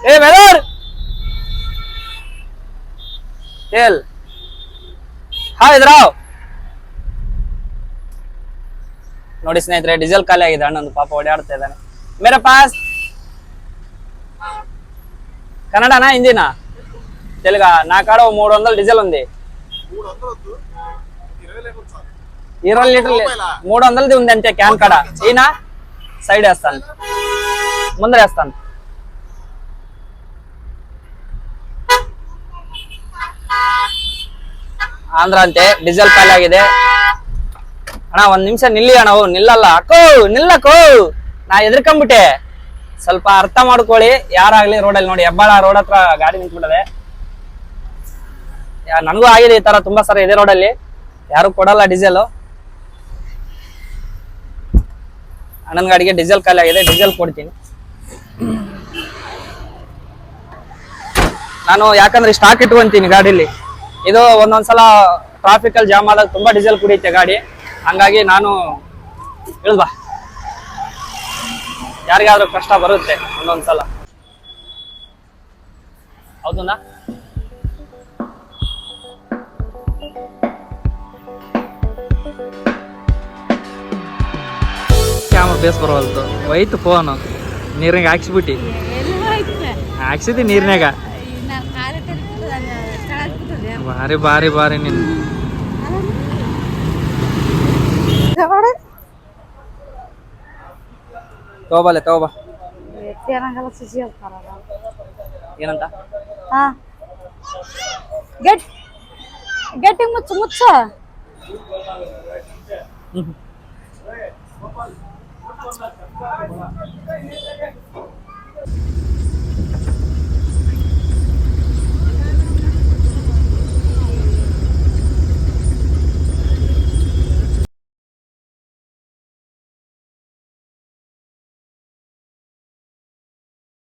ಏ weather tail hi ಇದ್ರಾವ್ ನೋಡಿ ಸ್ನೇಹಿತರೆ, ಡೀಸೆಲ್ ಖಾಲಿ ಆಗಿದೆ. ಅಣ್ಣಂದು ಪಾಪ ಓಡಾಡ್ತಾ ಇದ್ದಾನೆ. ಮೇರಾ ಪಾಸ್ కన్నడనా హిందీనా తెలుగా నా కాడ 300 డీజిల్ ఉంది. 20 లీటర్లు 300ది ఉంది అంతే క్యాన్ కాడ. ఈయన సైడ్ వేస్తాను, ముందర వేస్తాను. ಆಂಧ್ರ ಅಂತೆ ಡೀಸೆಲ್ ಖಾಲಿ ಆಗಿದೆ. ಅಣ್ಣ ಒಂದ್ ನಿಮಿಷ ನಿಲ್ಲಿ ಅಣ್ಣ. ನಿಲ್ಲಲ್ಲ ಅಕ್ಕೋ, ನಿಲ್ಲಕ್ಕೋ, ನಾ ಎದ್ರಕೊಂಡ್ಬಿಟ್ಟೆ. ಸ್ವಲ್ಪ ಅರ್ಥ ಮಾಡ್ಕೊಳ್ಳಿ ಯಾರಾಗ್ಲಿ. ರೋಡಲ್ಲಿ ನೋಡಿ, ಹೆಬ್ಬಾಳ ರೋಡ್ ಹತ್ರ ಗಾಡಿ ನಿಂತ್ಬಿಟ್ಟದೆ. ನನಗೂ ಆಗಿದೆ ಈ ತರ ತುಂಬಾ ಸರಿ. ಇದೇ ರೋಡಲ್ಲಿ ಯಾರು ಕೊಡಲ್ಲ ಡೀಸೆಲ್. ಅಣ್ಣನ ಗಾಡಿಗೆ ಡೀಸೆಲ್ ಖಾಲಿ ಆಗಿದೆ, ಡೀಸೆಲ್ ಕೊಡ್ತೀನಿ ನಾನು. ಯಾಕಂದ್ರೆ ಸ್ಟಾಕ್ ಇಟ್ಕೊಂತೀನಿ ಗಾಡಿಲಿ. ಇದು ಒಂದೊಂದ್ಸಲ ಟ್ರಾಫಿಕ್ ಅಲ್ಲಿ ಜಾಮ್ ಆದಾಗ ತುಂಬಾ ಡೀಸೆಲ್ ಕುಡಿಯುತ್ತೆ ಗಾಡಿ. ಹಂಗಾಗಿ ನಾನು ಇಳ್ಬಾ, ಯಾರಿಗಾದ್ರೂ ಕಷ್ಟ ಬರುತ್ತೆ ಒಂದೊಂದ್ಸಲ. ಹೌದಾ? ಕ್ಯಾಮ್ರಾ ಬೇಸ್ ಬರವಲ್ತು. ಹೋಯ್ತು ಫೋನು ನೀರಿನಾಗ ಹಾಕ್ಸಿಬಿಟ್ಟು. ಹಾಕ್ಸಿದ್ದಿ ನೀರಿನಾಗ. ಬಾರಿ ಬಾರಿ ಬಾರಿ ನಿನ್ ತಗೋಬಲ್ಲೆ ತಗೋಬಾ. ಏನಂತ ಗಟ್ಟಿ ಮುಚ್ಚು ಮುಚ್ಚ.